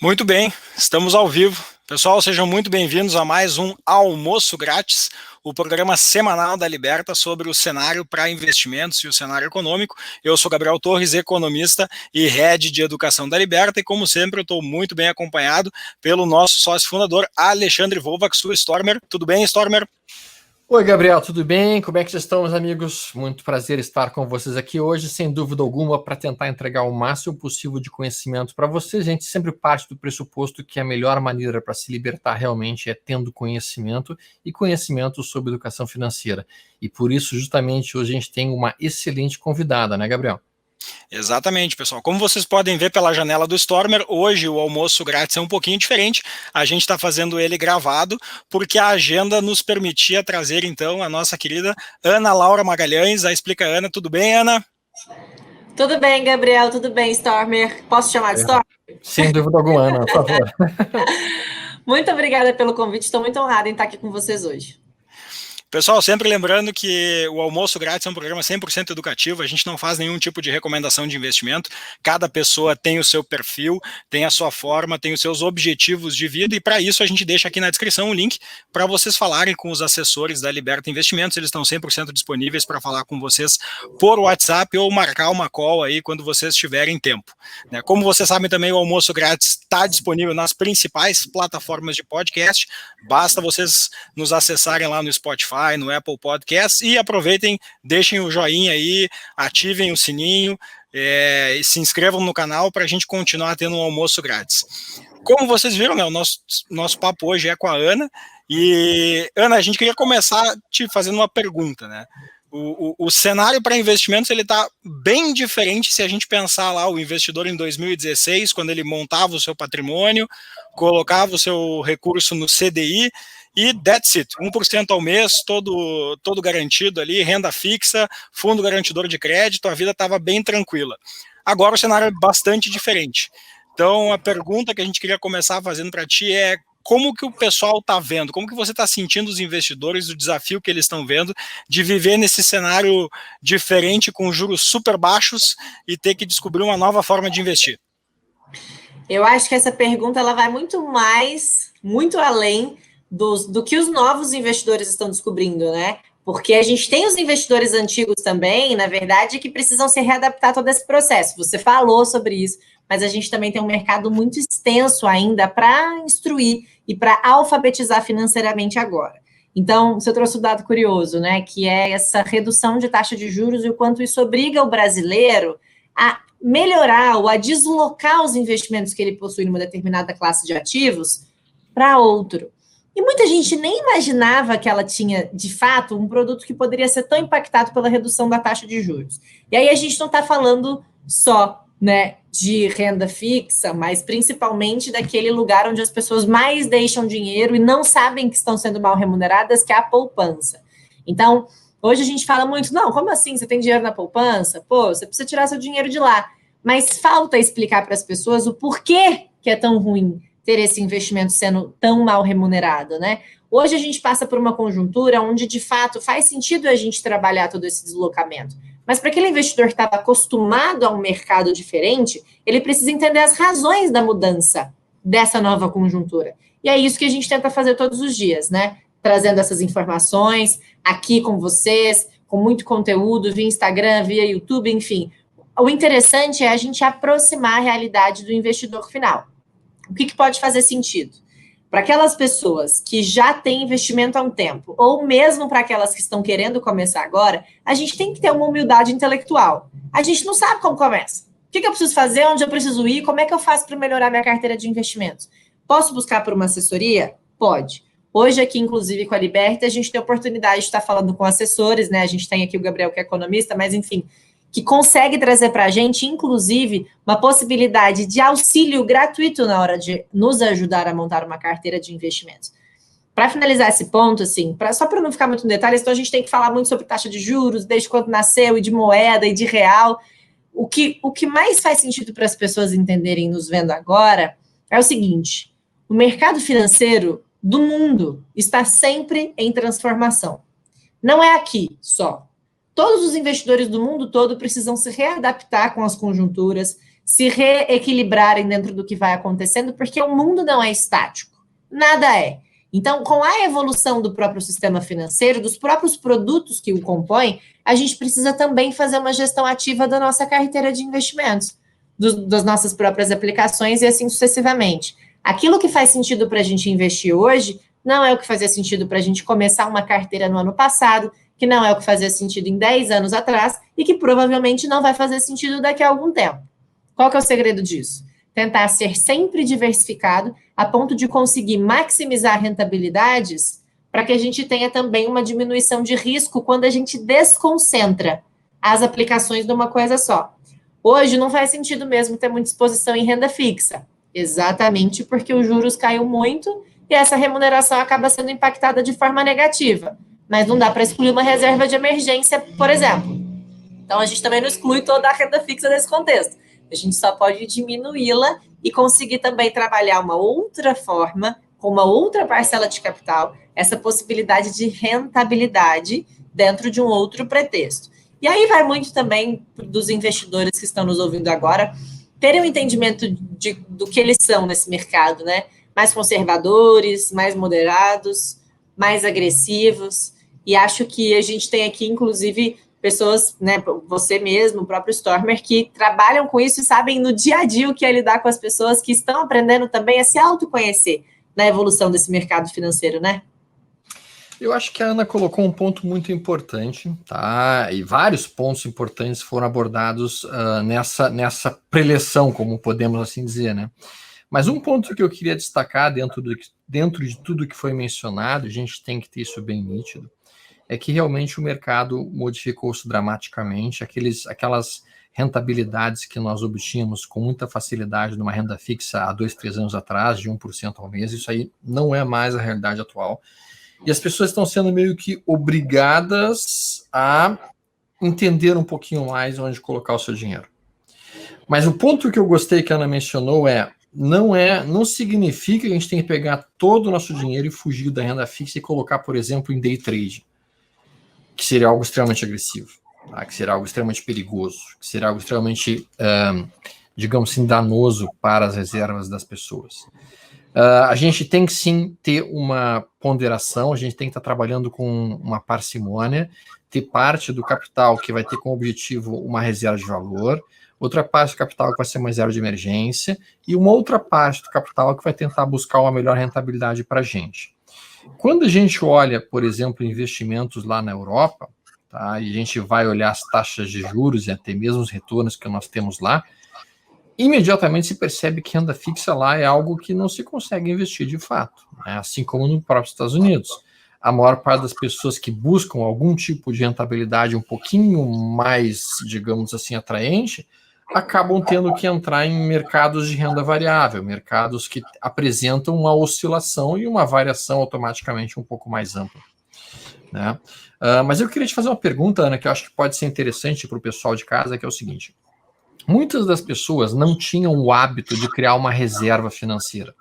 Muito bem, estamos ao vivo. Pessoal, sejam muito bem-vindos a mais um Almoço Grátis, o programa semanal da Liberta sobre o cenário para investimentos e o cenário econômico. Eu sou Gabriel Torres, economista e head de educação da Liberta, e como sempre eu estou muito bem acompanhado pelo nosso sócio fundador, Alexandre Volvax, o Stormer. Tudo bem, Stormer? Oi, Gabriel, tudo bem? Como é que vocês estão, meus amigos? Muito prazer estar com vocês aqui hoje, sem dúvida alguma, para tentar entregar o máximo possível de conhecimento para vocês. A gente sempre parte do pressuposto que a melhor maneira para se libertar realmente é tendo conhecimento e conhecimento sobre educação financeira. E por isso, justamente, hoje a gente tem uma excelente convidada, né, Gabriel? Exatamente, pessoal. Como vocês podem ver pela janela do Stormer, hoje o almoço grátis é um pouquinho diferente. A gente está fazendo ele gravado, porque a agenda nos permitia trazer, então, a nossa querida Ana Laura Magalhães. A Explica Ana. Tudo bem, Ana? Tudo bem, Gabriel, tudo bem, Stormer? Posso chamar de Stormer? Sem dúvida alguma, Ana, por favor. Muito obrigada pelo convite, estou muito honrada em estar aqui com vocês hoje. Pessoal, sempre lembrando que o Almoço Grátis é um programa 100% educativo, a gente não faz nenhum tipo de recomendação de investimento, cada pessoa tem o seu perfil, tem a sua forma, tem os seus objetivos de vida, e para isso a gente deixa aqui na descrição um link para vocês falarem com os assessores da Liberta Investimentos. Eles estão 100% disponíveis para falar com vocês por WhatsApp ou marcar uma call aí quando vocês tiverem tempo. Como vocês sabem também, o Almoço Grátis está disponível nas principais plataformas de podcast, basta vocês nos acessarem lá no Spotify, no Apple Podcasts, e aproveitem, deixem o joinha aí, ativem o sininho, e se inscrevam no canal para a gente continuar tendo um almoço grátis. Como vocês viram, né, o nosso papo hoje é com a Ana, e Ana, a gente queria começar te fazendo uma pergunta, né? O cenário para investimentos ele está bem diferente se a gente pensar lá o investidor em 2016, quando ele montava o seu patrimônio, colocava o seu recurso no CDI, e that's it, 1% ao mês, todo garantido ali, renda fixa, fundo garantidor de crédito, a vida estava bem tranquila. Agora o cenário é bastante diferente. Então a pergunta que a gente queria começar fazendo para ti é: como que o pessoal está vendo, como que você está sentindo os investidores, o desafio que eles estão vendo de viver nesse cenário diferente, com juros super baixos, e ter que descobrir uma nova forma de investir? Eu acho que essa pergunta ela vai muito além do que os novos investidores estão descobrindo, né? Porque a gente tem os investidores antigos também, na verdade, que precisam se readaptar a todo esse processo. Você falou sobre isso, mas a gente também tem um mercado muito extenso ainda para instruir e para alfabetizar financeiramente agora. Então, você trouxe um dado curioso, né? Que é essa redução de taxa de juros e o quanto isso obriga o brasileiro a melhorar ou a deslocar os investimentos que ele possui numa determinada classe de ativos para outro. E muita gente nem imaginava que ela tinha, de fato, um produto que poderia ser tão impactado pela redução da taxa de juros. E aí a gente não está falando só, né, de renda fixa, mas principalmente daquele lugar onde as pessoas mais deixam dinheiro e não sabem que estão sendo mal remuneradas, que é a poupança. Então, hoje a gente fala muito, não, como assim? Você tem dinheiro na poupança? Pô, você precisa tirar seu dinheiro de lá. Mas falta explicar para as pessoas o porquê que é tão ruim ter esse investimento sendo tão mal remunerado, né? Hoje a gente passa por uma conjuntura onde, de fato, faz sentido a gente trabalhar todo esse deslocamento. Mas para aquele investidor que estava acostumado a um mercado diferente, ele precisa entender as razões da mudança dessa nova conjuntura. E é isso que a gente tenta fazer todos os dias, né? Trazendo essas informações aqui com vocês, com muito conteúdo, via Instagram, via YouTube, enfim. O interessante é a gente aproximar a realidade do investidor final. O que pode fazer sentido? Para aquelas pessoas que já têm investimento há um tempo, ou mesmo para aquelas que estão querendo começar agora, a gente tem que ter uma humildade intelectual. A gente não sabe como começa. O que eu preciso fazer, onde eu preciso ir, como é que eu faço para melhorar minha carteira de investimentos? Posso buscar por uma assessoria? Pode. Hoje aqui, inclusive, com a Liberta, a gente tem a oportunidade de estar falando com assessores, né? A gente tem aqui o Gabriel, que é economista, mas enfim, que consegue trazer para a gente, inclusive, uma possibilidade de auxílio gratuito na hora de nos ajudar a montar uma carteira de investimentos. Para finalizar esse ponto, assim, só para não ficar muito em detalhes, então a gente tem que falar muito sobre taxa de juros, desde quando nasceu, e de moeda, e de real. O que mais faz sentido para as pessoas entenderem nos vendo agora é o seguinte: o mercado financeiro do mundo está sempre em transformação. Não é aqui só. Todos os investidores do mundo todo precisam se readaptar com as conjunturas, se reequilibrarem dentro do que vai acontecendo, porque o mundo não é estático, nada é. Então, com a evolução do próprio sistema financeiro, dos próprios produtos que o compõem, a gente precisa também fazer uma gestão ativa da nossa carteira de investimentos, das nossas próprias aplicações e assim sucessivamente. Aquilo que faz sentido para a gente investir hoje não é o que fazia sentido para a gente começar uma carteira no ano passado, que não é o que fazia sentido em 10 anos atrás e que provavelmente não vai fazer sentido daqui a algum tempo. Qual que é o segredo disso? Tentar ser sempre diversificado a ponto de conseguir maximizar rentabilidades para que a gente tenha também uma diminuição de risco quando a gente desconcentra as aplicações de uma coisa só. Hoje não faz sentido mesmo ter muita exposição em renda fixa, exatamente porque os juros caiu muito e essa remuneração acaba sendo impactada de forma negativa. Mas não dá para excluir uma reserva de emergência, por exemplo. Então, a gente também não exclui toda a renda fixa desse contexto. A gente só pode diminuí-la e conseguir também trabalhar uma outra forma, com uma outra parcela de capital, essa possibilidade de rentabilidade dentro de um outro pretexto. E aí vai muito também dos investidores que estão nos ouvindo agora terem um entendimento do que eles são nesse mercado, né? Mais conservadores, mais moderados, mais agressivos. E acho que a gente tem aqui, inclusive, pessoas, né, você mesmo, o próprio Stormer, que trabalham com isso e sabem no dia a dia o que é lidar com as pessoas que estão aprendendo também a se autoconhecer na evolução desse mercado financeiro, né? Eu acho que a Ana colocou um ponto muito importante, tá? E vários pontos importantes foram abordados nessa preleção, como podemos assim dizer, né? Mas um ponto que eu queria destacar dentro de tudo que foi mencionado, a gente tem que ter isso bem nítido, é que realmente o mercado modificou-se dramaticamente, aquelas rentabilidades que nós obtínhamos com muita facilidade numa renda fixa há 2, 3 anos atrás, de 1% ao mês, isso aí não é mais a realidade atual. E as pessoas estão sendo meio que obrigadas a entender um pouquinho mais onde colocar o seu dinheiro. Mas o ponto que eu gostei que a Ana mencionou não significa que a gente tem que pegar todo o nosso dinheiro e fugir da renda fixa e colocar, por exemplo, em day trade, que seria algo extremamente agressivo, tá? Que seria algo extremamente perigoso, que seria algo extremamente, digamos assim, danoso para as reservas das pessoas. A gente tem que sim ter uma ponderação, a gente tem que estar trabalhando com uma parcimônia, ter parte do capital que vai ter como objetivo uma reserva de valor, outra parte do capital que vai ser uma reserva de emergência e uma outra parte do capital que vai tentar buscar uma melhor rentabilidade para a gente. Quando a gente olha, por exemplo, investimentos lá na Europa, tá, e a gente vai olhar as taxas de juros e até mesmo os retornos que nós temos lá, imediatamente se percebe que renda fixa lá é algo que não se consegue investir de fato, né? Assim como no próprio Estados Unidos. A maior parte das pessoas que buscam algum tipo de rentabilidade um pouquinho mais, digamos assim, atraente, acabam tendo que entrar em mercados de renda variável, mercados que apresentam uma oscilação e uma variação automaticamente um pouco mais ampla, né? Mas eu queria te fazer uma pergunta, Ana, que eu acho que pode ser interessante para o pessoal de casa, que é o seguinte: muitas das pessoas não tinham o hábito de criar uma reserva financeira.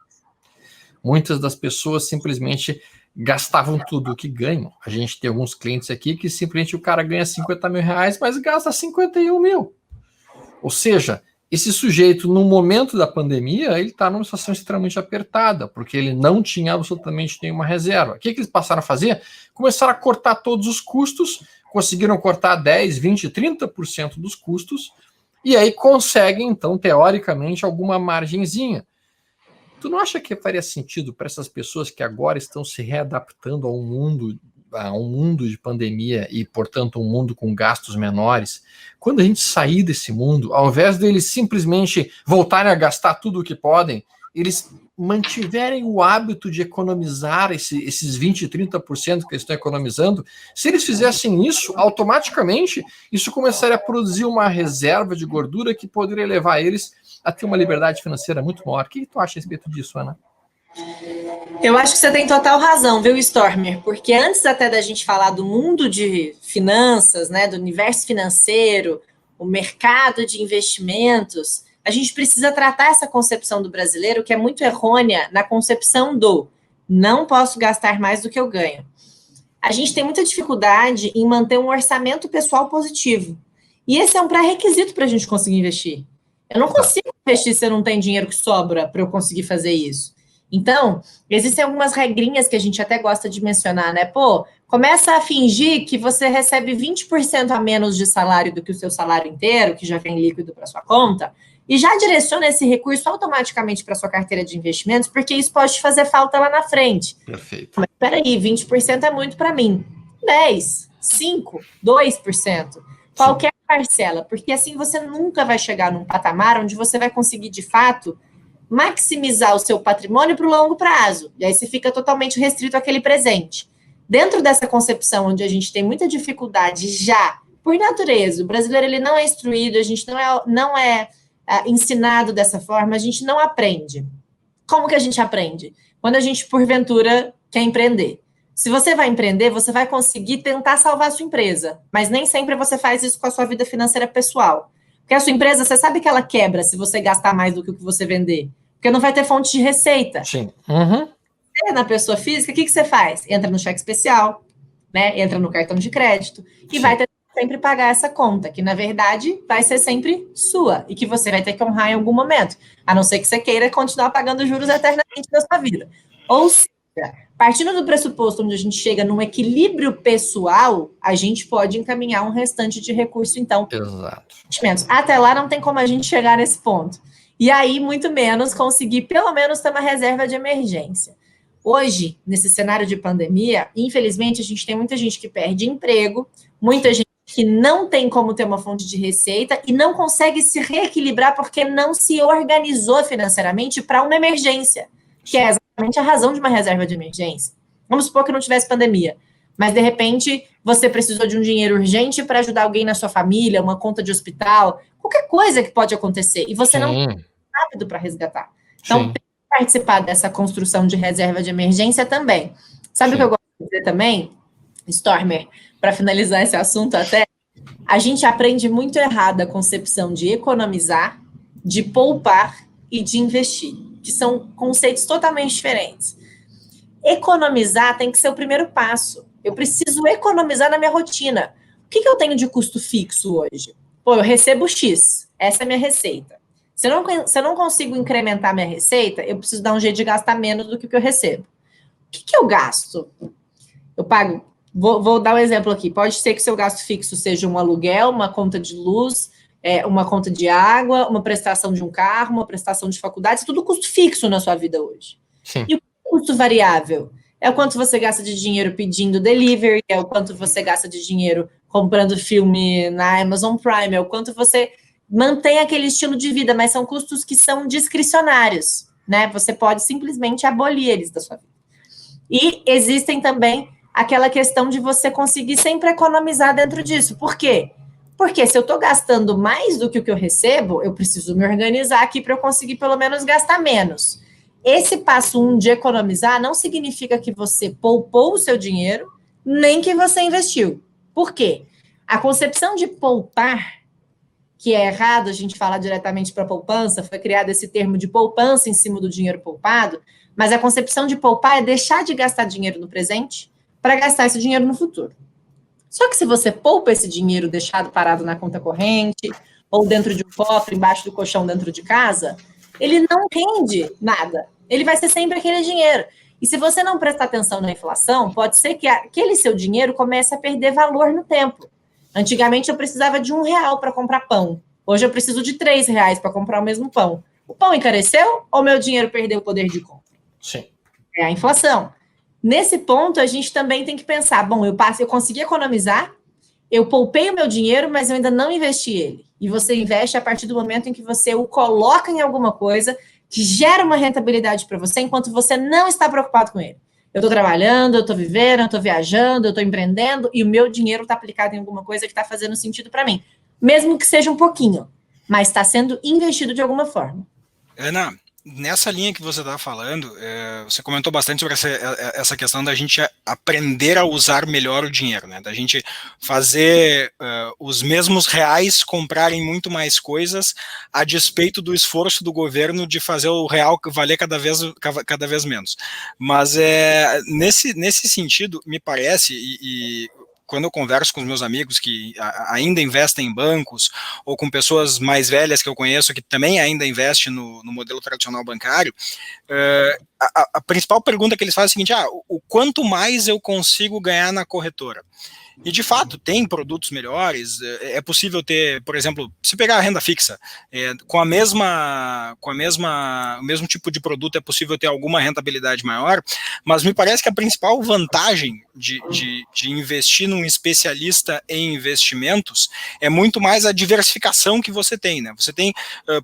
Muitas das pessoas simplesmente gastavam tudo o que ganham. A gente tem alguns clientes aqui que simplesmente o cara ganha 50 mil reais, mas gasta 51 mil. Ou seja, esse sujeito, no momento da pandemia, ele está numa situação extremamente apertada, porque ele não tinha absolutamente nenhuma reserva. O que eles passaram a fazer? Começaram a cortar todos os custos, conseguiram cortar 10, 20, 30% dos custos, e aí conseguem, então, teoricamente, alguma margenzinha. Tu não acha que faria sentido para essas pessoas que agora estão se readaptando a um mundo de pandemia e, portanto, um mundo com gastos menores, quando a gente sair desse mundo, ao invés deles simplesmente voltarem a gastar tudo o que podem, eles mantiverem o hábito de economizar esses 20%, 30% que eles estão economizando, se eles fizessem isso, automaticamente, isso começaria a produzir uma reserva de gordura que poderia levar eles a ter uma liberdade financeira muito maior. O que tu acha a respeito disso, Ana? Eu acho que você tem total razão, viu, Stormer? Porque antes até da gente falar do mundo de finanças, né, do universo financeiro, o mercado de investimentos, a gente precisa tratar essa concepção do brasileiro, que é muito errônea, na concepção do não posso gastar mais do que eu ganho. A gente tem muita dificuldade em manter um orçamento pessoal positivo. E esse é um pré-requisito para a gente conseguir investir. Eu não consigo investir se eu não tenho dinheiro que sobra para eu conseguir fazer isso. Então, existem algumas regrinhas que a gente até gosta de mencionar, né? Pô, começa a fingir que você recebe 20% a menos de salário do que o seu salário inteiro, que já vem líquido para sua conta, e já direciona esse recurso automaticamente para sua carteira de investimentos, porque isso pode te fazer falta lá na frente. Perfeito. Mas peraí, 20% é muito para mim. 10, 5, 2%. Qualquer parcela, porque assim você nunca vai chegar num patamar onde você vai conseguir, de fato, maximizar o seu patrimônio para o longo prazo. E aí você fica totalmente restrito àquele presente. Dentro dessa concepção, onde a gente tem muita dificuldade já, por natureza, o brasileiro ele não é instruído, a gente não é ensinado dessa forma, a gente não aprende. Como que a gente aprende? Quando a gente, porventura, quer empreender. Se você vai empreender, você vai conseguir tentar salvar a sua empresa, mas nem sempre você faz isso com a sua vida financeira pessoal. Porque a sua empresa, você sabe que ela quebra se você gastar mais do que o que você vender. Porque não vai ter fonte de receita. Sim. Uhum. Você, na pessoa física, o que você faz? Entra no cheque especial, né? Entra no cartão de crédito e vai ter que sempre pagar essa conta, que na verdade vai ser sempre sua e que você vai ter que honrar em algum momento, a não ser que você queira continuar pagando juros eternamente na sua vida. Ou seja, partindo do pressuposto onde a gente chega num equilíbrio pessoal, a gente pode encaminhar um restante de recurso, então. Exato. Até lá não tem como a gente chegar nesse ponto. E aí, muito menos, conseguir pelo menos ter uma reserva de emergência. Hoje, nesse cenário de pandemia, infelizmente, a gente tem muita gente que perde emprego, muita gente que não tem como ter uma fonte de receita e não consegue se reequilibrar porque não se organizou financeiramente para uma emergência, que é exatamente a razão de uma reserva de emergência. Vamos supor que não tivesse pandemia, mas de repente você precisou de um dinheiro urgente para ajudar alguém na sua família, uma conta de hospital, qualquer coisa que pode acontecer, e você não tem rápido para resgatar. Então, tem que participar dessa construção de reserva de emergência também. Sabe o que eu gosto de dizer também, Stormer, para finalizar esse assunto até? A gente aprende muito errado a concepção de economizar, de poupar e de investir, que são conceitos totalmente diferentes. Economizar tem que ser o primeiro passo. Eu preciso economizar na minha rotina. O que eu tenho de custo fixo hoje? Pô, eu recebo X, essa é a minha receita. Se eu não consigo incrementar minha receita, eu preciso dar um jeito de gastar menos do que o que eu recebo. O que eu gasto? Eu pago, vou dar um exemplo aqui. Pode ser que seu gasto fixo seja um aluguel, uma conta de luz, uma conta de água, uma prestação de um carro, uma prestação de faculdade, tudo custo fixo na sua vida hoje. Sim. E o custo variável? É o quanto você gasta de dinheiro pedindo delivery, é o quanto você gasta de dinheiro comprando filme na Amazon Prime, é o quanto você mantém aquele estilo de vida, mas são custos que são discricionários, né? Você pode simplesmente abolir eles da sua vida. E existem também aquela questão de você conseguir sempre economizar dentro disso. Por quê? Porque se eu estou gastando mais do que o que eu recebo, eu preciso me organizar aqui para eu conseguir pelo menos gastar menos. Esse passo 1 de economizar não significa que você poupou o seu dinheiro, nem que você investiu. Por quê? A concepção de poupar, que é errado a gente falar diretamente para poupança, foi criado esse termo de poupança em cima do dinheiro poupado, mas a concepção de poupar é deixar de gastar dinheiro no presente para gastar esse dinheiro no futuro. Só que se você poupa esse dinheiro deixado parado na conta corrente, ou dentro de um cofre, embaixo do colchão dentro de casa, ele não rende nada. Ele vai ser sempre aquele dinheiro. E se você não prestar atenção na inflação, pode ser que aquele seu dinheiro comece a perder valor no tempo. Antigamente eu precisava de R$1 para comprar pão. Hoje eu preciso de R$3 para comprar o mesmo pão. O pão encareceu ou meu dinheiro perdeu o poder de compra? Sim. É a inflação. Nesse ponto, a gente também tem que pensar, bom, eu consegui economizar, eu poupei o meu dinheiro, mas eu ainda não investi ele. E você investe a partir do momento em que você o coloca em alguma coisa que gera uma rentabilidade para você, enquanto você não está preocupado com ele. Eu estou trabalhando, eu estou vivendo, eu estou viajando, eu estou empreendendo, e o meu dinheiro está aplicado em alguma coisa que está fazendo sentido para mim. Mesmo que seja um pouquinho, mas está sendo investido de alguma forma. Ana, nessa linha que você está falando, você comentou bastante sobre essa questão da gente aprender a usar melhor o dinheiro, né? Da gente fazer os mesmos reais comprarem muito mais coisas a despeito do esforço do governo de fazer o real valer cada vez menos. Mas nesse sentido, me parece, e quando eu converso com os meus amigos que ainda investem em bancos, ou com pessoas mais velhas que eu conheço que também ainda investem no modelo tradicional bancário, a principal pergunta que eles fazem é a seguinte: o quanto mais eu consigo ganhar na corretora? E, de fato, tem produtos melhores, é possível ter, por exemplo, se pegar a renda fixa, com o mesmo tipo de produto é possível ter alguma rentabilidade maior, mas me parece que a principal vantagem de investir num especialista em investimentos é muito mais a diversificação que você tem, né? Você tem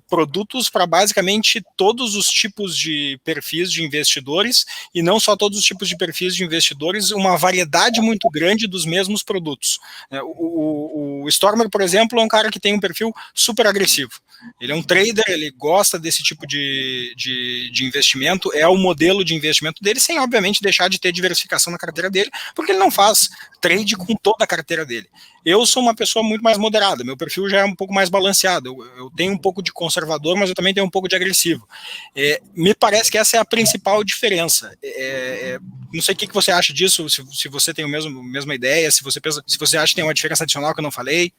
produtos para basicamente todos os tipos de perfis de investidores, e não só todos os tipos de perfis de investidores, uma variedade muito grande dos mesmos produtos. O Stormer, por exemplo, é um cara que tem um perfil super agressivo. Ele é um trader, ele gosta desse tipo de investimento, é o modelo de investimento dele, sem, obviamente, deixar de ter diversificação na carteira dele, porque ele não faz trade com toda a carteira dele. Eu sou uma pessoa muito mais moderada, meu perfil já é um pouco mais balanceado, eu tenho um pouco de conservador, mas eu também tenho um pouco de agressivo. Me parece que essa é a principal diferença. Não sei o que você acha disso, se você tem a mesma ideia, se você acha que tem uma diferença adicional que eu não falei.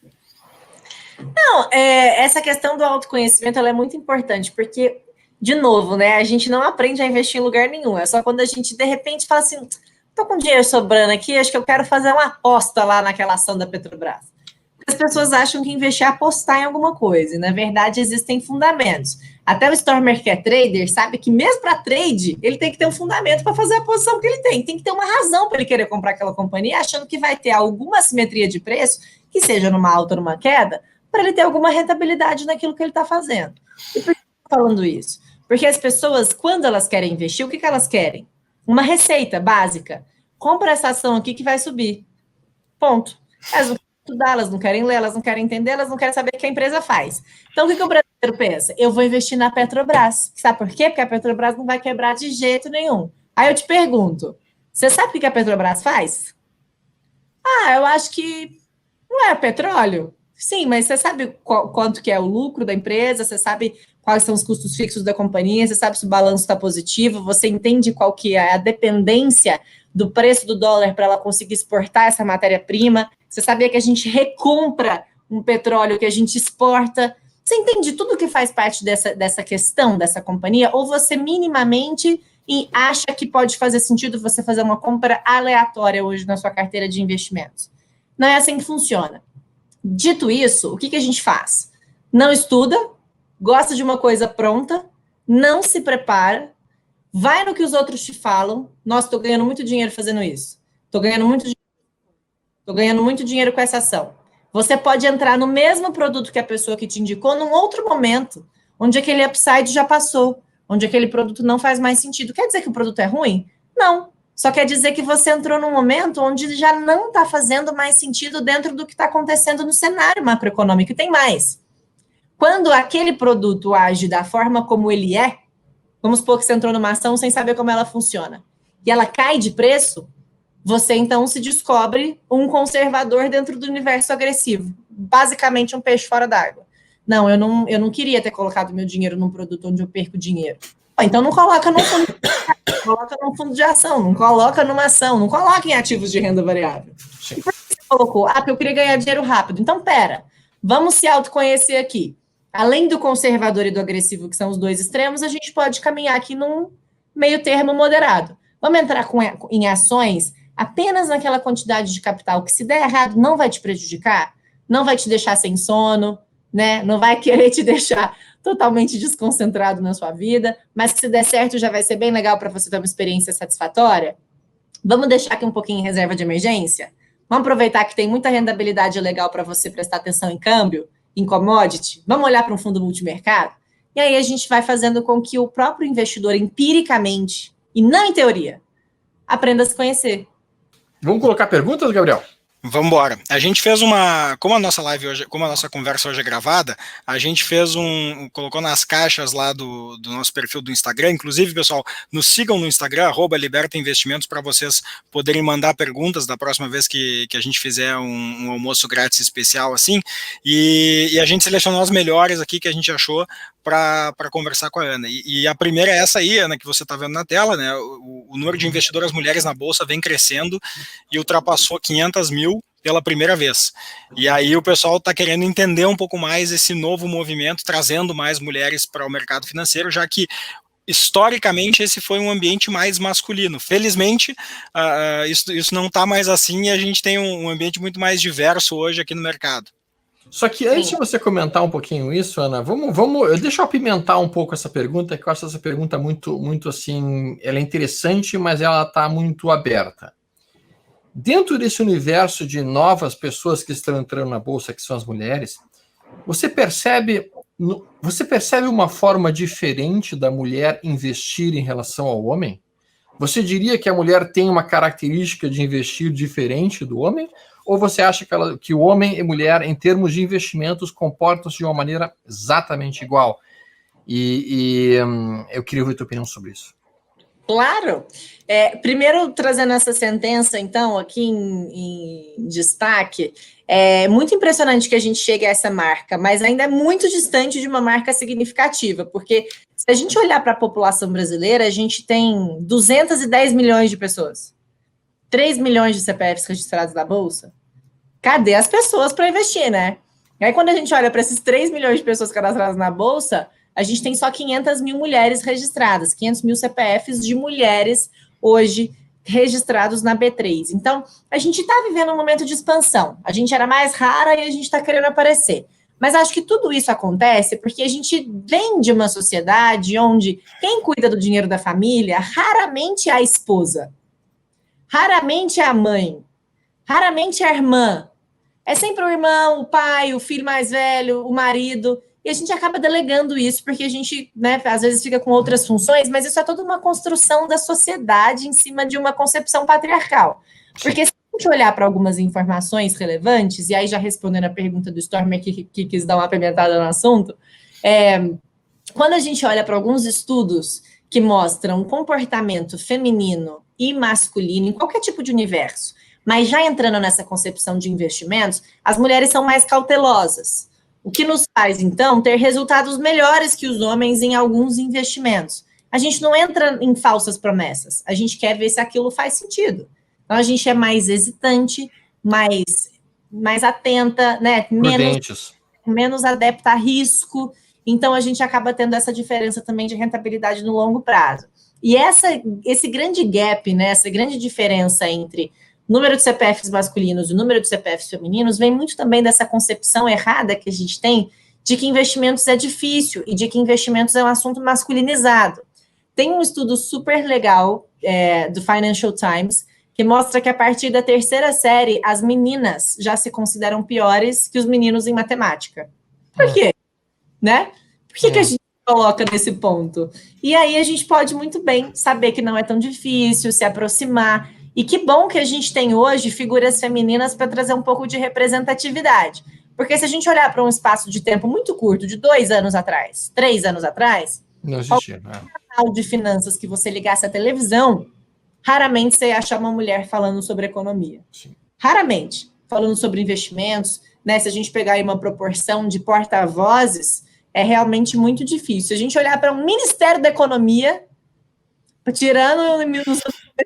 Não, essa questão do autoconhecimento ela é muito importante, porque, de novo, né, a gente não aprende a investir em lugar nenhum, é só quando a gente, de repente, fala assim, tô com dinheiro sobrando aqui, acho que eu quero fazer uma aposta lá naquela ação da Petrobras. As pessoas acham que investir é apostar em alguma coisa, e, na verdade, existem fundamentos. Até o Stormer, que é trader, sabe que mesmo para trade, ele tem que ter um fundamento para fazer a posição que ele tem que ter uma razão para ele querer comprar aquela companhia, achando que vai ter alguma simetria de preço, que seja numa alta ou numa queda, para ele ter alguma rentabilidade naquilo que ele está fazendo. E por que eu estou falando isso? Porque as pessoas, quando elas querem investir, o que elas querem? Uma receita básica. Compra essa ação aqui que vai subir. Ponto. Elas não querem estudar, elas não querem ler, elas não querem entender, elas não querem saber o que a empresa faz. Então, o que o brasileiro pensa? Eu vou investir na Petrobras. Sabe por quê? Porque a Petrobras não vai quebrar de jeito nenhum. Aí eu te pergunto, você sabe o que a Petrobras faz? Eu acho que não é petróleo. Sim, mas você sabe quanto que é o lucro da empresa, você sabe quais são os custos fixos da companhia, você sabe se o balanço está positivo, você entende qual que é a dependência do preço do dólar para ela conseguir exportar essa matéria-prima, você sabia que a gente recompra um petróleo que a gente exporta, você entende tudo que faz parte dessa questão dessa companhia, ou você minimamente acha que pode fazer sentido você fazer uma compra aleatória hoje na sua carteira de investimentos? Não é assim que funciona. Dito isso, o que a gente faz? Não estuda, gosta de uma coisa pronta, não se prepara, vai no que os outros te falam. Nossa, estou ganhando muito dinheiro fazendo isso. Estou ganhando muito dinheiro com essa ação. Você pode entrar no mesmo produto que a pessoa que te indicou num outro momento, onde aquele upside já passou, onde aquele produto não faz mais sentido. Quer dizer que o produto é ruim? Não. Só quer dizer que você entrou num momento onde já não está fazendo mais sentido dentro do que está acontecendo no cenário macroeconômico. E tem mais. Quando aquele produto age da forma como ele é, vamos supor que você entrou numa ação sem saber como ela funciona, e ela cai de preço, você então se descobre um conservador dentro do universo agressivo. Basicamente um peixe fora d'água. Não, eu não queria ter colocado meu dinheiro num produto onde eu perco dinheiro. Então não coloca num fundo coloca num fundo de ação, não coloca numa ação, não coloca em ativos de renda variável. E por que você colocou? Porque eu queria ganhar dinheiro rápido. Então, vamos se autoconhecer aqui. Além do conservador e do agressivo, que são os dois extremos, a gente pode caminhar aqui num meio termo moderado. Vamos entrar em ações apenas naquela quantidade de capital que, se der errado, não vai te prejudicar, não vai te deixar sem sono, né? Não vai querer te deixar totalmente desconcentrado na sua vida, mas que se der certo já vai ser bem legal para você ter uma experiência satisfatória. Vamos deixar aqui um pouquinho em reserva de emergência? Vamos aproveitar que tem muita rentabilidade legal para você prestar atenção em câmbio, em commodity? Vamos olhar para um fundo multimercado? E aí a gente vai fazendo com que o próprio investidor, empiricamente, e não em teoria, aprenda a se conhecer. Vamos colocar perguntas, Gabriel? Vamos embora. A gente fez como a nossa live hoje, como a nossa conversa hoje é gravada, a gente fez colocou nas caixas lá do nosso perfil do Instagram. Inclusive, pessoal, nos sigam no Instagram, @libertainvestimentos, para vocês poderem mandar perguntas da próxima vez que a gente fizer um almoço grátis especial assim. E a gente selecionou as melhores aqui que a gente achou para conversar com a Ana. E a primeira é essa aí, Ana, que você está vendo na tela, né? O número de investidoras mulheres na Bolsa vem crescendo e ultrapassou 500 mil pela primeira vez. E aí o pessoal está querendo entender um pouco mais esse novo movimento, trazendo mais mulheres para o mercado financeiro, já que historicamente esse foi um ambiente mais masculino. Felizmente, isso não está mais assim e a gente tem um ambiente muito mais diverso hoje aqui no mercado. Só que antes de você comentar um pouquinho isso, Ana, deixa eu apimentar um pouco essa pergunta, que eu acho essa pergunta muito assim, ela é interessante, mas ela está muito aberta. Dentro desse universo de novas pessoas que estão entrando na bolsa, que são as mulheres, você percebe uma forma diferente da mulher investir em relação ao homem? Você diria que a mulher tem uma característica de investir diferente do homem? Ou você acha que o homem e mulher, em termos de investimentos, comportam-se de uma maneira exatamente igual? Eu queria ouvir a tua opinião sobre isso. Claro. Primeiro, trazendo essa sentença, então, aqui em destaque, é muito impressionante que a gente chegue a essa marca, mas ainda é muito distante de uma marca significativa, porque se a gente olhar para a população brasileira, a gente tem 210 milhões de pessoas, 3 milhões de CPFs registrados na Bolsa. Cadê as pessoas para investir, né? E aí, quando a gente olha para esses 3 milhões de pessoas cadastradas na Bolsa, a gente tem só 500 mil mulheres registradas, 500 mil CPFs de mulheres hoje registrados na B3. Então, a gente está vivendo um momento de expansão. A gente era mais rara e a gente está querendo aparecer. Mas acho que tudo isso acontece porque a gente vem de uma sociedade onde quem cuida do dinheiro da família raramente é a esposa, raramente é a mãe, raramente é a irmã. É sempre o irmão, o pai, o filho mais velho, o marido. E a gente acaba delegando isso, porque a gente, né, às vezes fica com outras funções, mas isso é toda uma construção da sociedade em cima de uma concepção patriarcal. Porque se a gente olhar para algumas informações relevantes, e aí já respondendo a pergunta do Stormer, que quis dar uma apimentada no assunto, quando a gente olha para alguns estudos que mostram um comportamento feminino e masculino em qualquer tipo de universo, mas já entrando nessa concepção de investimentos, as mulheres são mais cautelosas. O que nos faz, então, ter resultados melhores que os homens em alguns investimentos. A gente não entra em falsas promessas, a gente quer ver se aquilo faz sentido. Então, a gente é mais hesitante, mais atenta, né? Menos adepta a risco. Então, a gente acaba tendo essa diferença também de rentabilidade no longo prazo. E esse grande gap, né? Essa grande diferença entre número de CPFs masculinos e número de CPFs femininos vem muito também dessa concepção errada que a gente tem de que investimentos é difícil e de que investimentos é um assunto masculinizado. Tem um estudo super legal do Financial Times que mostra que a partir da 3ª série as meninas já se consideram piores que os meninos em matemática. Por quê? Né? Por que a gente coloca nesse ponto? E aí a gente pode muito bem saber que não é tão difícil, se aproximar. E que bom que a gente tem hoje figuras femininas para trazer um pouco de representatividade. Porque se a gente olhar para um espaço de tempo muito curto, de 2 anos atrás, 3 anos atrás, não existia, canal de finanças que você ligasse à televisão, raramente você ia achar uma mulher falando sobre economia. Sim. Raramente. Falando sobre investimentos, né? Se a gente pegar aí uma proporção de porta-vozes, é realmente muito difícil. Se a gente olhar para o Ministério da Economia, tirando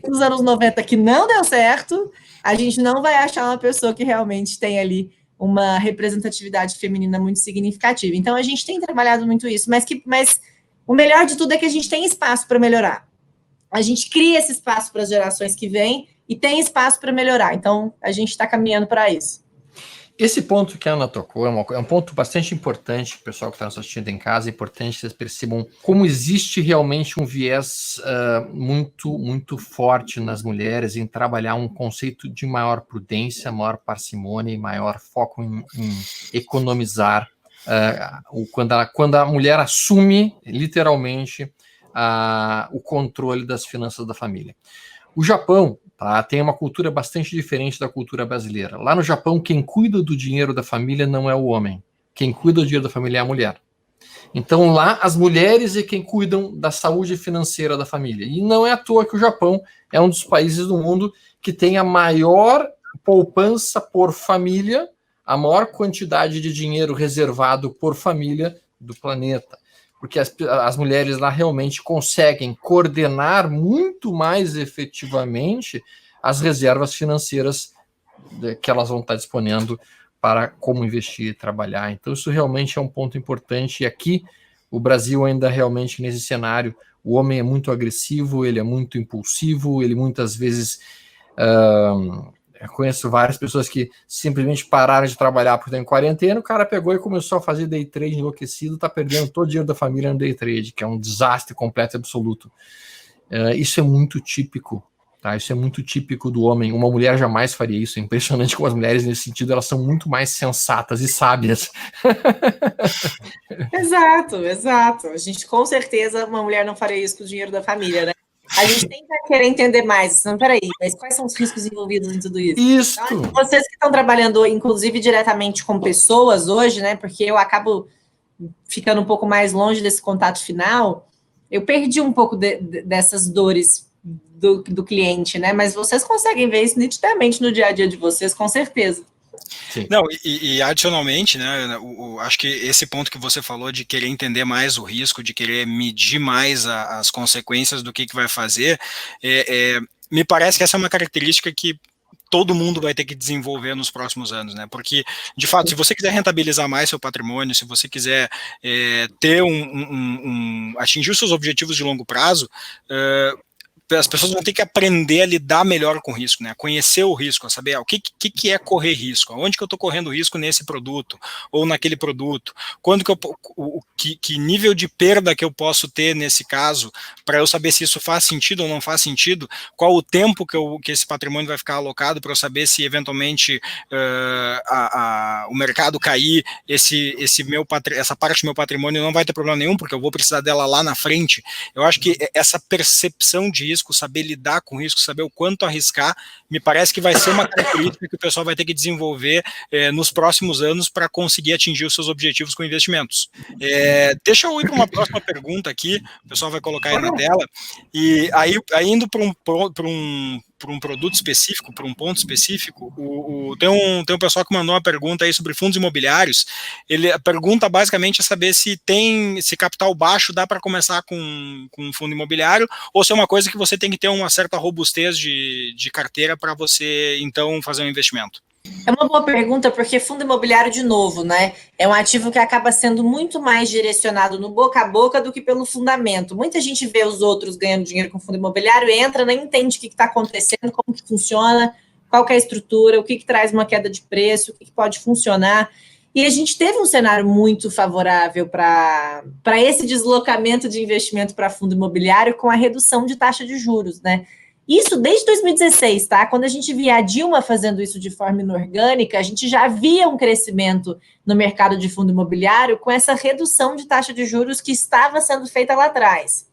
nos anos 90 que não deu certo, a gente não vai achar uma pessoa que realmente tem ali uma representatividade feminina muito significativa. Então, a gente tem trabalhado muito isso, mas o melhor de tudo é que a gente tem espaço para melhorar. A gente cria esse espaço para as gerações que vêm e tem espaço para melhorar. Então, a gente está caminhando para isso. Esse ponto que a Ana tocou é um ponto bastante importante, o pessoal que está nos assistindo em casa, é importante que vocês percebam como existe realmente um viés muito forte nas mulheres em trabalhar um conceito de maior prudência, maior parcimônia e maior foco em economizar, quando a mulher assume, literalmente, o controle das finanças da família. O Japão tem uma cultura bastante diferente da cultura brasileira. Lá no Japão, quem cuida do dinheiro da família não é o homem. Quem cuida do dinheiro da família é a mulher. Então lá, as mulheres é quem cuidam da saúde financeira da família. E não é à toa que o Japão é um dos países do mundo que tem a maior poupança por família, a maior quantidade de dinheiro reservado por família do planeta. Porque as mulheres lá realmente conseguem coordenar muito mais efetivamente as reservas financeiras que elas vão estar disponível para como investir e trabalhar. Então, isso realmente é um ponto importante. E aqui, o Brasil ainda realmente nesse cenário, o homem é muito agressivo, ele é muito impulsivo, ele muitas vezes... eu conheço várias pessoas que simplesmente pararam de trabalhar porque tem quarentena, o cara pegou e começou a fazer day trade enlouquecido, está perdendo todo o dinheiro da família no day trade, que é um desastre completo e absoluto. Isso é muito típico, tá? Isso é muito típico do homem. Uma mulher jamais faria isso. É impressionante como as mulheres, nesse sentido, elas são muito mais sensatas e sábias. Exato. A gente, com certeza, uma mulher não faria isso com o dinheiro da família, né? A gente tem que querer entender mais. Não, peraí, mas quais são os riscos envolvidos em tudo isso? Isso! Então, vocês que estão trabalhando, inclusive, diretamente com pessoas hoje, né? Porque eu acabo ficando um pouco mais longe desse contato final, eu perdi um pouco dessas dores do cliente, né? Mas vocês conseguem ver isso nitidamente no dia a dia de vocês, com certeza. Sim. Não, e adicionalmente, né, acho que esse ponto que você falou de querer entender mais o risco, de querer medir mais as consequências do que vai fazer, me parece que essa é uma característica que todo mundo vai ter que desenvolver nos próximos anos, né? Porque, de fato, se você quiser rentabilizar mais seu patrimônio, se você quiser ter atingir os seus objetivos de longo prazo, as pessoas vão ter que aprender a lidar melhor com o risco, né? A conhecer o risco, a saber o que é correr risco, aonde que eu estou correndo risco nesse produto ou naquele produto, quando que nível de perda que eu posso ter nesse caso, para eu saber se isso faz sentido ou não faz sentido, qual o tempo que esse patrimônio vai ficar alocado para eu saber se eventualmente o mercado cair, essa parte do meu patrimônio não vai ter problema nenhum, porque eu vou precisar dela lá na frente. Eu acho que essa percepção de risco, saber lidar com risco, saber o quanto arriscar, me parece que vai ser uma característica que o pessoal vai ter que desenvolver nos próximos anos para conseguir atingir os seus objetivos com investimentos. Deixa eu ir para uma próxima pergunta aqui, o pessoal vai colocar aí na tela, e aí indo para um produto específico, para um ponto específico, tem um pessoal que mandou uma pergunta aí sobre fundos imobiliários. A pergunta basicamente é saber se capital baixo dá para começar com um fundo imobiliário, ou se é uma coisa que você tem que ter uma certa robustez de carteira para você, então, fazer um investimento. É uma boa pergunta, porque fundo imobiliário, de novo, né? É um ativo que acaba sendo muito mais direcionado no boca a boca do que pelo fundamento. Muita gente vê os outros ganhando dinheiro com fundo imobiliário, entra, nem entende o que está acontecendo, como que funciona, qual que é a estrutura, o que traz uma queda de preço, o que pode funcionar. E a gente teve um cenário muito favorável para esse deslocamento de investimento para fundo imobiliário com a redução de taxa de juros, né? Isso desde 2016, tá? Quando a gente via a Dilma fazendo isso de forma inorgânica, a gente já via um crescimento no mercado de fundo imobiliário com essa redução de taxa de juros que estava sendo feita lá atrás.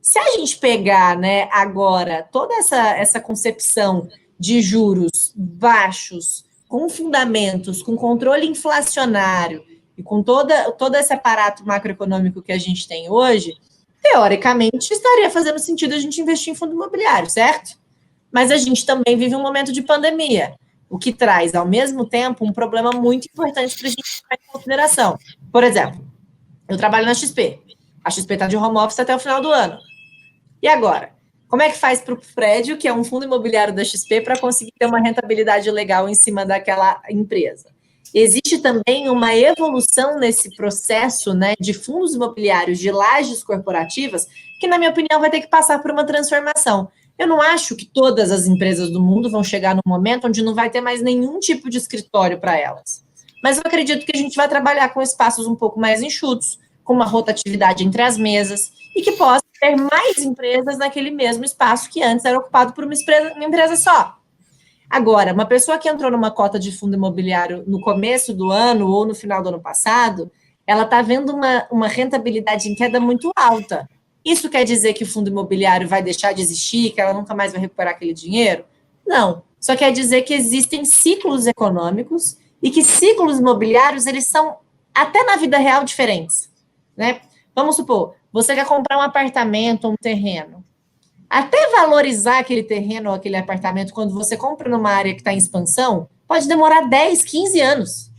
Se a gente pegar, né, agora toda essa concepção de juros baixos, com fundamentos, com controle inflacionário e com todo esse aparato macroeconômico que a gente tem hoje, teoricamente, estaria fazendo sentido a gente investir em fundo imobiliário, certo? Mas a gente também vive um momento de pandemia, o que traz, ao mesmo tempo, um problema muito importante para a gente levar em consideração. Por exemplo, eu trabalho na XP. A XP está de home office até o final do ano. E agora? Como é que faz para o prédio, que é um fundo imobiliário da XP, para conseguir ter uma rentabilidade legal em cima daquela empresa? Existe também uma evolução nesse processo, né, de fundos imobiliários, de lajes corporativas, que, na minha opinião, vai ter que passar por uma transformação. Eu não acho que todas as empresas do mundo vão chegar num momento onde não vai ter mais nenhum tipo de escritório para elas. Mas eu acredito que a gente vai trabalhar com espaços um pouco mais enxutos, com uma rotatividade entre as mesas, e que possa ter mais empresas naquele mesmo espaço que antes era ocupado por uma empresa só. Agora, uma pessoa que entrou numa cota de fundo imobiliário no começo do ano ou no final do ano passado, ela está vendo uma rentabilidade em queda muito alta. Isso quer dizer que o fundo imobiliário vai deixar de existir, que ela nunca mais vai recuperar aquele dinheiro? Não. Só quer dizer que existem ciclos econômicos e que ciclos imobiliários, eles são, até na vida real, diferentes, né? Vamos supor, você quer comprar um apartamento ou um terreno. Até valorizar aquele terreno ou aquele apartamento, quando você compra numa área que está em expansão, pode demorar 10, 15 anos.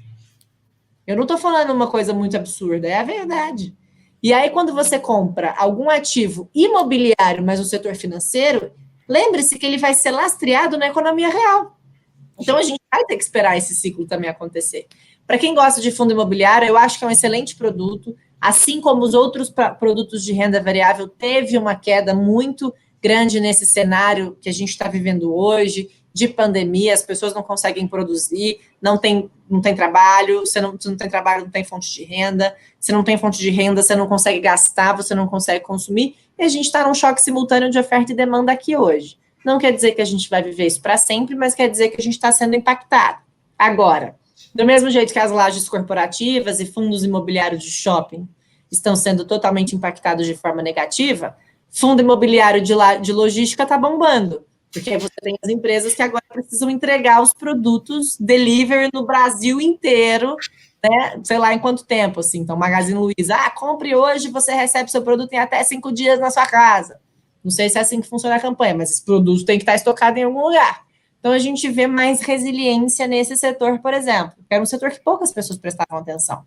Eu não estou falando uma coisa muito absurda, é a verdade. E aí, quando você compra algum ativo imobiliário, mas no setor financeiro, lembre-se que ele vai ser lastreado na economia real. Então, a gente vai ter que esperar esse ciclo também acontecer. Para quem gosta de fundo imobiliário, eu acho que é um excelente produto, assim como os outros produtos de renda variável, teve uma queda muito grande nesse cenário que a gente está vivendo hoje, de pandemia, as pessoas não conseguem produzir, não tem trabalho, você não tem trabalho, não tem fonte de renda, você não tem fonte de renda, você não consegue gastar, você não consegue consumir, e a gente está num choque simultâneo de oferta e demanda aqui hoje. Não quer dizer que a gente vai viver isso para sempre, mas quer dizer que a gente está sendo impactado. Agora, do mesmo jeito que as lajes corporativas e fundos imobiliários de shopping estão sendo totalmente impactados de forma negativa, fundo imobiliário de logística está bombando, porque aí você tem as empresas que agora precisam entregar os produtos delivery no Brasil inteiro, né? Sei lá em quanto tempo, assim. Então, Magazine Luiza, compre hoje, você recebe seu produto em até 5 dias na sua casa. Não sei se é assim que funciona a campanha, mas esse produto tem que estar estocado em algum lugar. Então, a gente vê mais resiliência nesse setor, por exemplo, que era um setor que poucas pessoas prestavam atenção.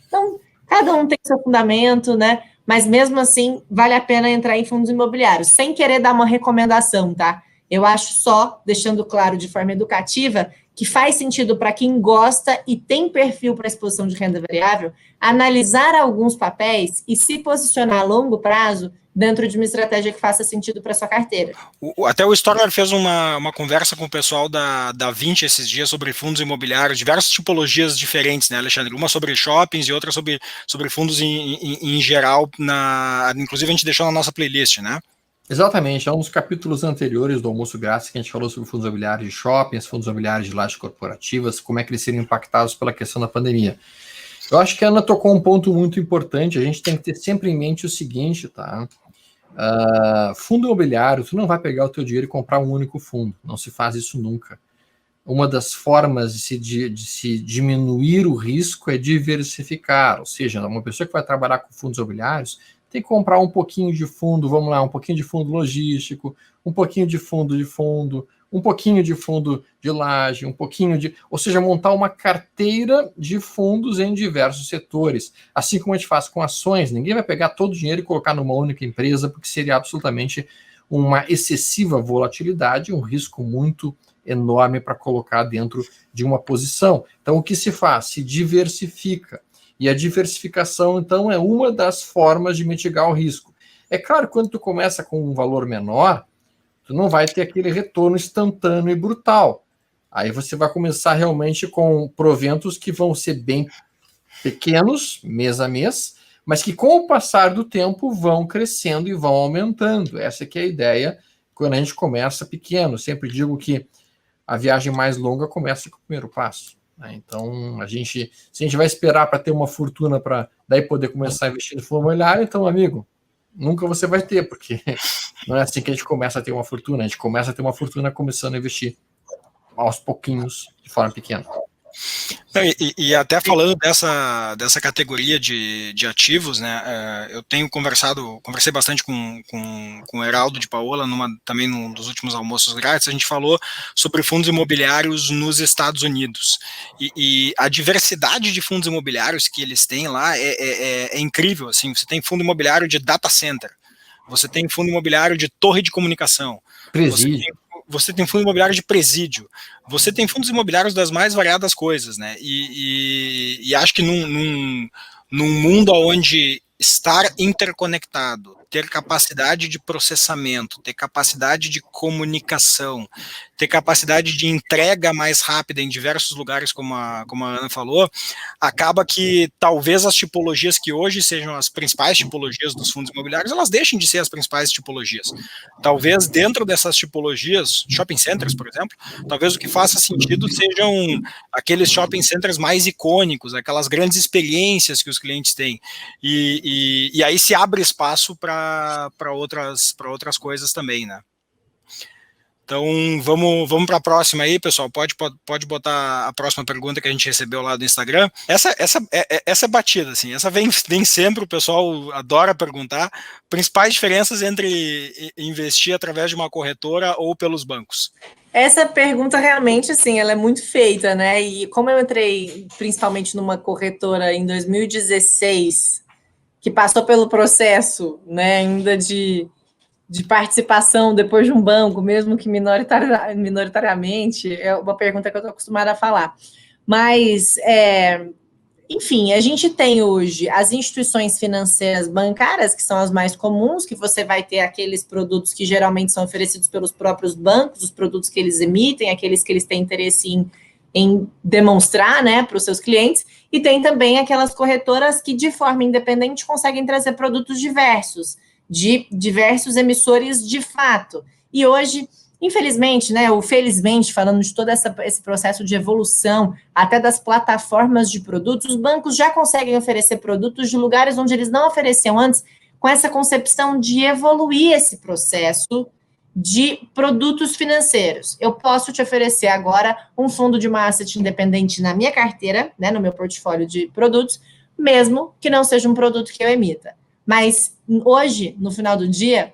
Então, cada um tem seu fundamento, né? Mas mesmo assim, vale a pena entrar em fundos imobiliários, sem querer dar uma recomendação, tá? Eu acho só, deixando claro de forma educativa, que faz sentido para quem gosta e tem perfil para exposição de renda variável, analisar alguns papéis e se posicionar a longo prazo dentro de uma estratégia que faça sentido para sua carteira. Até o Stormer fez uma conversa com o pessoal da 20 esses dias sobre fundos imobiliários, diversas tipologias diferentes, né, Alexandre? Uma sobre shoppings e outra sobre fundos em geral, inclusive a gente deixou na nossa playlist, né? Exatamente, é um dos capítulos anteriores do Almoço Grátis que a gente falou sobre fundos imobiliários de shoppings, fundos imobiliários de lajes corporativas, como é que eles seriam impactados pela questão da pandemia. Eu acho que a Ana tocou um ponto muito importante, a gente tem que ter sempre em mente o seguinte, tá? Fundo imobiliário, tu não vai pegar o teu dinheiro e comprar um único fundo, não se faz isso nunca. Uma das formas de se diminuir o risco é diversificar, ou seja, uma pessoa que vai trabalhar com fundos imobiliários tem que comprar um pouquinho de fundo, vamos lá, um pouquinho de fundo logístico, um pouquinho de fundo, um pouquinho de fundo de laje, um pouquinho de... Ou seja, montar uma carteira de fundos em diversos setores. Assim como a gente faz com ações, ninguém vai pegar todo o dinheiro e colocar numa única empresa, porque seria absolutamente uma excessiva volatilidade, um risco muito enorme para colocar dentro de uma posição. Então, o que se faz? Se diversifica. E a diversificação, então, é uma das formas de mitigar o risco. É claro que quando tu começa com um valor menor, tu não vai ter aquele retorno instantâneo e brutal. Aí você vai começar realmente com proventos que vão ser bem pequenos, mês a mês, mas que com o passar do tempo vão crescendo e vão aumentando. Essa que é a ideia quando a gente começa pequeno. Sempre digo que a viagem mais longa começa com o primeiro passo. Então, se a gente vai esperar para ter uma fortuna para daí poder começar a investir no fundo imobiliário, então, amigo, nunca você vai ter, porque não é assim que a gente começa a ter uma fortuna. A gente começa a ter uma fortuna começando a investir aos pouquinhos, de forma pequena. E até falando dessa categoria de ativos, né, eu tenho conversei bastante com o Heraldo de Paola, também num dos últimos almoços grátis, a gente falou sobre fundos imobiliários nos Estados Unidos, e a diversidade de fundos imobiliários que eles têm lá é incrível, assim. Você tem fundo imobiliário de data center, você tem fundo imobiliário de torre de comunicação, você tem fundo imobiliário de presídio, você tem fundos imobiliários das mais variadas coisas, né? E acho que num mundo onde estar interconectado, ter capacidade de processamento, ter capacidade de comunicação, ter capacidade de entrega mais rápida em diversos lugares, como a Ana falou, acaba que talvez as tipologias que hoje sejam as principais tipologias dos fundos imobiliários, elas deixem de ser as principais tipologias. Talvez dentro dessas tipologias, shopping centers, por exemplo, talvez o que faça sentido sejam aqueles shopping centers mais icônicos, aquelas grandes experiências que os clientes têm. E aí se abre espaço para outras coisas também, né? Então, vamos para a próxima aí, pessoal. Pode botar a próxima pergunta que a gente recebeu lá do Instagram. Essa é batida, assim. Essa vem sempre, o pessoal adora perguntar. Principais diferenças entre investir através de uma corretora ou pelos bancos? Essa pergunta realmente, assim, ela é muito feita, né? E como eu entrei principalmente numa corretora em 2016, que passou pelo processo, né, ainda de de participação depois de um banco, mesmo que minoritariamente, é uma pergunta que eu estou acostumada a falar. Mas, enfim, a gente tem hoje as instituições financeiras bancárias, que são as mais comuns, que você vai ter aqueles produtos que geralmente são oferecidos pelos próprios bancos, os produtos que eles emitem, aqueles que eles têm interesse em demonstrar, né, para os seus clientes, e tem também aquelas corretoras que, de forma independente, conseguem trazer produtos diversos, de diversos emissores de fato. E hoje, infelizmente, né, ou felizmente, falando de todo esse processo de evolução, até das plataformas de produtos, os bancos já conseguem oferecer produtos de lugares onde eles não ofereciam antes, com essa concepção de evoluir esse processo de produtos financeiros. Eu posso te oferecer agora um fundo de uma asset independente na minha carteira, né, no meu portfólio de produtos, mesmo que não seja um produto que eu emita. Mas hoje, no final do dia,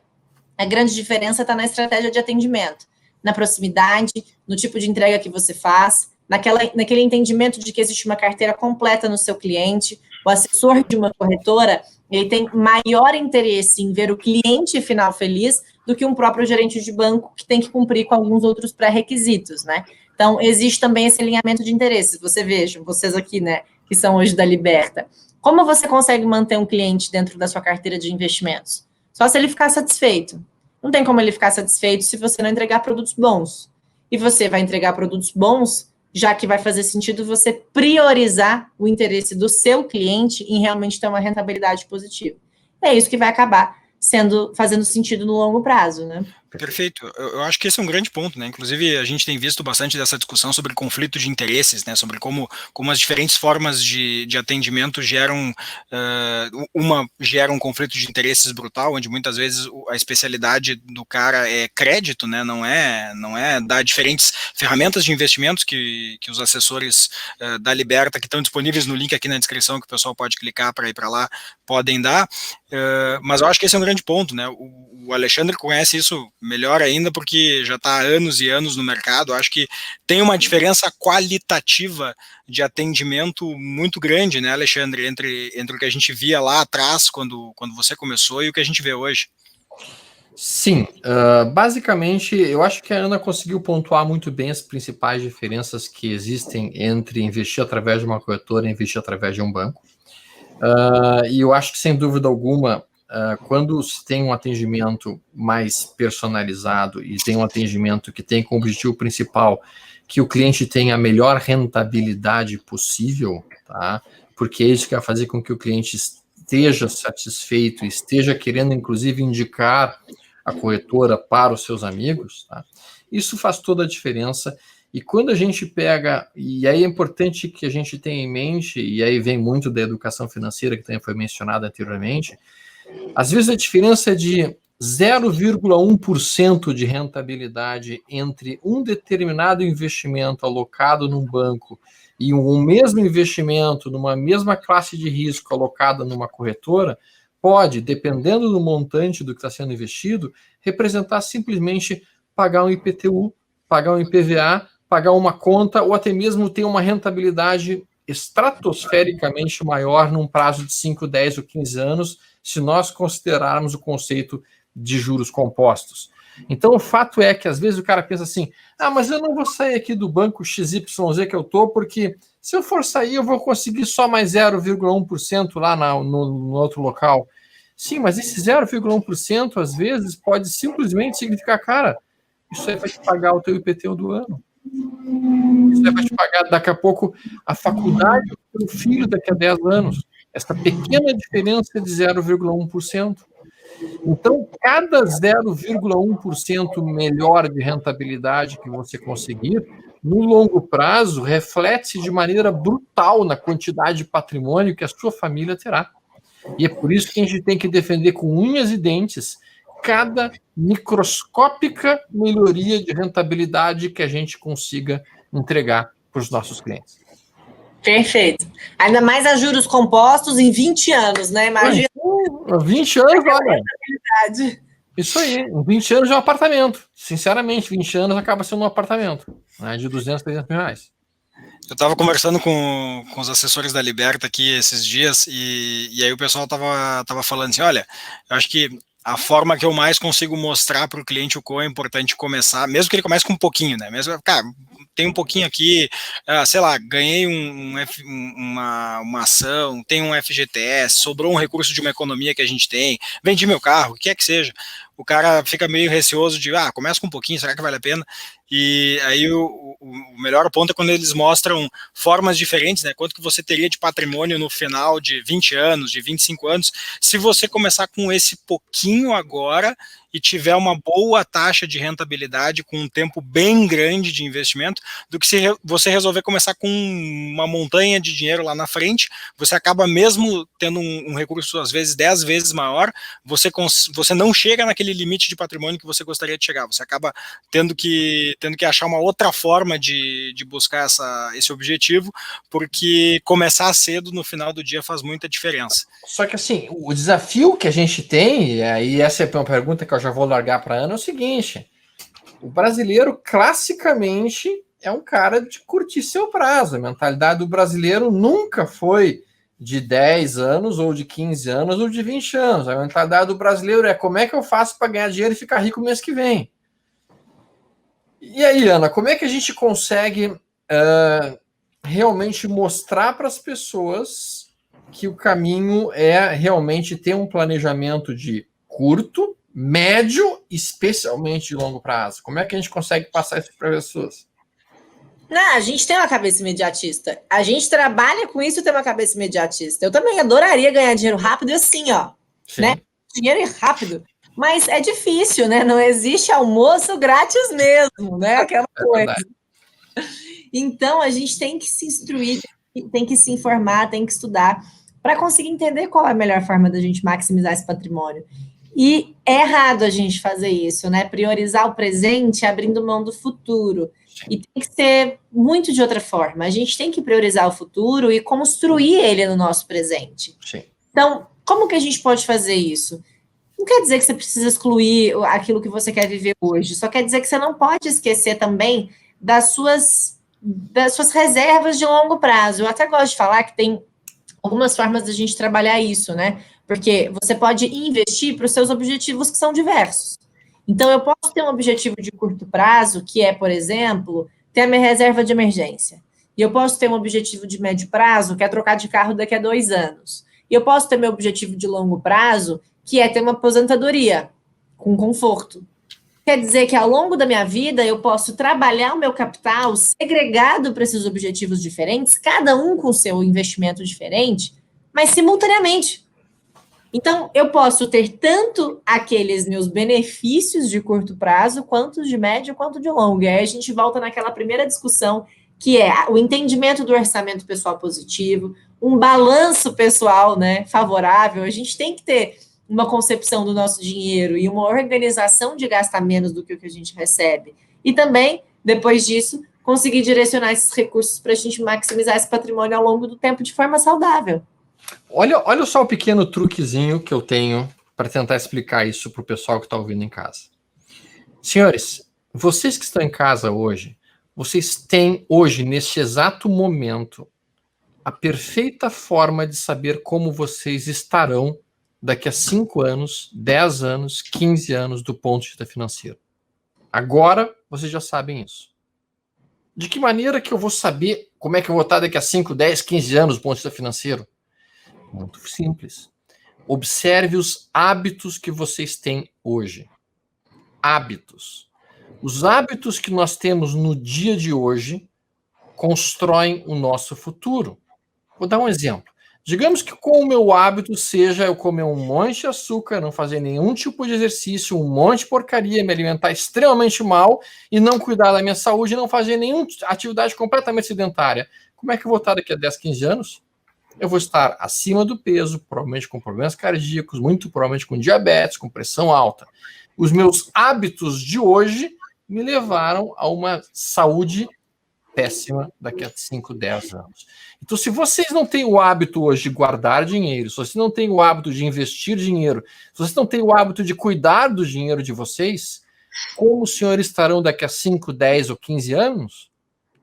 a grande diferença está na estratégia de atendimento, na proximidade, no tipo de entrega que você faz, naquele entendimento de que existe uma carteira completa no seu cliente. O assessor de uma corretora, ele tem maior interesse em ver o cliente final feliz do que um próprio gerente de banco que tem que cumprir com alguns outros pré-requisitos, né? Então, existe também esse alinhamento de interesses. Vejam, vocês aqui, né, que são hoje da Liberta. Como você consegue manter um cliente dentro da sua carteira de investimentos? Só se ele ficar satisfeito. Não tem como ele ficar satisfeito se você não entregar produtos bons. E você vai entregar produtos bons, já que vai fazer sentido você priorizar o interesse do seu cliente em realmente ter uma rentabilidade positiva. É isso que vai acabar fazendo sentido no longo prazo, né? Perfeito. Eu acho que esse é um grande ponto, né? Inclusive, a gente tem visto bastante dessa discussão sobre conflito de interesses, né? Sobre como as diferentes formas de atendimento geram um conflito de interesses brutal, onde muitas vezes a especialidade do cara é crédito, né? Não é dar diferentes ferramentas de investimentos que os assessores da Liberta, que estão disponíveis no link aqui na descrição, que o pessoal pode clicar para ir para lá, podem dar. Mas eu acho que esse é um grande ponto, né? O Alexandre conhece isso melhor ainda porque já está há anos e anos no mercado. Eu acho que tem uma diferença qualitativa de atendimento muito grande, né, Alexandre, entre o que a gente via lá atrás, quando você começou, e o que a gente vê hoje. Sim, basicamente, eu acho que a Ana conseguiu pontuar muito bem as principais diferenças que existem entre investir através de uma corretora e investir através de um banco. E eu acho que, sem dúvida alguma, quando se tem um atendimento mais personalizado e tem um atendimento que tem como objetivo principal que o cliente tenha a melhor rentabilidade possível, tá? Porque é isso que vai fazer com que o cliente esteja satisfeito, esteja querendo, inclusive, indicar a corretora para os seus amigos, tá? Isso faz toda a diferença. E quando a gente pega, e aí é importante que a gente tenha em mente, e aí vem muito da educação financeira, que também foi mencionada anteriormente, às vezes a diferença é de 0,1% de rentabilidade entre um determinado investimento alocado num banco e um mesmo investimento numa mesma classe de risco alocada numa corretora, pode, dependendo do montante do que está sendo investido, representar simplesmente pagar um IPTU, pagar um IPVA, pagar uma conta ou até mesmo ter uma rentabilidade estratosfericamente maior num prazo de 5, 10 ou 15 anos, se nós considerarmos o conceito de juros compostos. Então, o fato é que, às vezes, o cara pensa assim, mas eu não vou sair aqui do banco XYZ que eu estou, porque se eu for sair, eu vou conseguir só mais 0,1% lá no outro local. Sim, mas esse 0,1%, às vezes, pode simplesmente significar, cara, isso aí vai te pagar o teu IPTU do ano. Isso aí vai te pagar, daqui a pouco, a faculdade do teu filho daqui a 10 anos. Essa pequena diferença de 0,1%. Então, cada 0,1% melhor de rentabilidade que você conseguir, no longo prazo, reflete-se de maneira brutal na quantidade de patrimônio que a sua família terá. E é por isso que a gente tem que defender com unhas e dentes cada microscópica melhoria de rentabilidade que a gente consiga entregar para os nossos clientes. Perfeito. Ainda mais a juros compostos em 20 anos, né? Imagina. 20 anos, olha. Isso aí, em 20 anos é um apartamento. Sinceramente, 20 anos acaba sendo um apartamento, né, de 200, 300 mil reais. Eu estava conversando com os assessores da Liberta aqui esses dias, e aí o pessoal tava falando assim, olha, eu acho que a forma que eu mais consigo mostrar para o cliente o quão é importante começar, mesmo que ele comece com um pouquinho, né? Mesmo, cara, tem um pouquinho aqui, sei lá, ganhei uma ação, tem um FGTS, sobrou um recurso de uma economia que a gente tem, vendi meu carro, o que é que seja. O cara fica meio receoso de, começa com um pouquinho, será que vale a pena? E aí o melhor ponto é quando eles mostram formas diferentes, né? Quanto que você teria de patrimônio no final de 20 anos, de 25 anos, se você começar com esse pouquinho agora e tiver uma boa taxa de rentabilidade com um tempo bem grande de investimento, do que se você resolver começar com uma montanha de dinheiro lá na frente, você acaba mesmo tendo um recurso às vezes 10 vezes maior, você não chega naquele limite de patrimônio que você gostaria de chegar, você acaba tendo que achar uma outra forma de buscar esse objetivo, porque começar cedo no final do dia faz muita diferença. Só que assim, o desafio que a gente tem, e essa é uma pergunta que eu já vou largar para a Ana, é o seguinte: o brasileiro classicamente é um cara de curtir seu prazo. A mentalidade do brasileiro nunca foi de 10 anos, ou de 15 anos, ou de 20 anos. A mentalidade do brasileiro é como é que eu faço para ganhar dinheiro e ficar rico mês que vem. E aí, Ana, como é que a gente consegue realmente mostrar para as pessoas que o caminho é realmente ter um planejamento de curto, médio, especialmente de longo prazo? Como é que a gente consegue passar isso para as pessoas? Não, a gente tem uma cabeça imediatista. A gente trabalha com isso e tem uma cabeça imediatista. Eu também adoraria ganhar dinheiro rápido e assim, né? Dinheiro rápido. Mas é difícil, né? Não existe almoço grátis mesmo, né? Aquela coisa. Então, a gente tem que se instruir, tem que se informar, tem que estudar para conseguir entender qual é a melhor forma da gente maximizar esse patrimônio. E é errado a gente fazer isso, né? Priorizar o presente abrindo mão do futuro. E tem que ser muito de outra forma. A gente tem que priorizar o futuro e construir ele no nosso presente. Sim. Então, como que a gente pode fazer isso? Não quer dizer que você precisa excluir aquilo que você quer viver hoje. Só quer dizer que você não pode esquecer também das suas reservas de longo prazo. Eu até gosto de falar que tem algumas formas da gente trabalhar isso, né? Porque você pode investir para os seus objetivos que são diversos. Então, eu posso ter um objetivo de curto prazo, que é, por exemplo, ter a minha reserva de emergência. E eu posso ter um objetivo de médio prazo, que é trocar de carro daqui a 2 anos. E eu posso ter meu objetivo de longo prazo, que é ter uma aposentadoria com conforto. Quer dizer que ao longo da minha vida eu posso trabalhar o meu capital segregado para esses objetivos diferentes, cada um com seu investimento diferente, mas simultaneamente. Então, eu posso ter tanto aqueles meus benefícios de curto prazo, quanto de médio, quanto de longo. E aí a gente volta naquela primeira discussão, que é o entendimento do orçamento pessoal positivo, um balanço pessoal, né, favorável. A gente tem que ter uma concepção do nosso dinheiro e uma organização de gastar menos do que o que a gente recebe. E também, depois disso, conseguir direcionar esses recursos para a gente maximizar esse patrimônio ao longo do tempo de forma saudável. Olha só o pequeno truquezinho que eu tenho para tentar explicar isso para o pessoal que está ouvindo em casa. Senhores, vocês que estão em casa hoje, vocês têm hoje, neste exato momento, a perfeita forma de saber como vocês estarão daqui a 5 anos, 10 anos, 15 anos do ponto de vista financeiro. Agora, vocês já sabem isso. De que maneira que eu vou saber como é que eu vou estar daqui a 5, 10, 15 anos do ponto de vista financeiro? Muito simples. Observe os hábitos que vocês têm hoje. Hábitos. Os hábitos que nós temos no dia de hoje constroem o nosso futuro. Vou dar um exemplo. Digamos que com o meu hábito seja eu comer um monte de açúcar, não fazer nenhum tipo de exercício, um monte de porcaria, me alimentar extremamente mal e não cuidar da minha saúde, não fazer nenhuma atividade completamente sedentária. Como é que eu vou estar daqui a 10, 15 anos? Eu vou estar acima do peso, provavelmente com problemas cardíacos, muito provavelmente com diabetes, com pressão alta. Os meus hábitos de hoje me levaram a uma saúde péssima daqui a 5, 10 anos. Então, se vocês não têm o hábito hoje de guardar dinheiro, se vocês não têm o hábito de investir dinheiro, se vocês não têm o hábito de cuidar do dinheiro de vocês, como os senhores estarão daqui a 5, 10 ou 15 anos?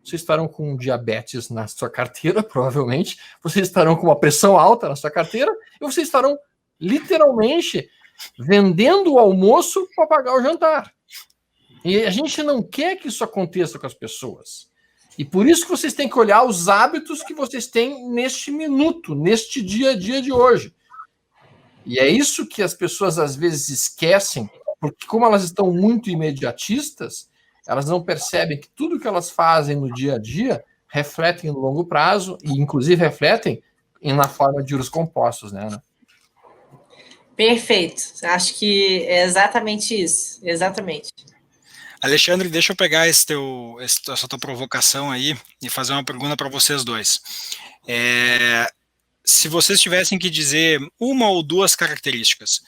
Vocês estarão com diabetes na sua carteira, provavelmente. Vocês estarão com uma pressão alta na sua carteira. E vocês estarão, literalmente, vendendo o almoço para pagar o jantar. E a gente não quer que isso aconteça com as pessoas. E por isso que vocês têm que olhar os hábitos que vocês têm neste minuto, neste dia a dia de hoje. E é isso que as pessoas às vezes esquecem, porque como elas estão muito imediatistas, elas não percebem que tudo que elas fazem no dia a dia refletem no longo prazo e inclusive refletem na forma de juros compostos, né, Ana? Perfeito. Acho que é exatamente isso. Exatamente. Alexandre, deixa eu pegar essa tua provocação aí e fazer uma pergunta para vocês dois. Se vocês tivessem que dizer uma ou duas características,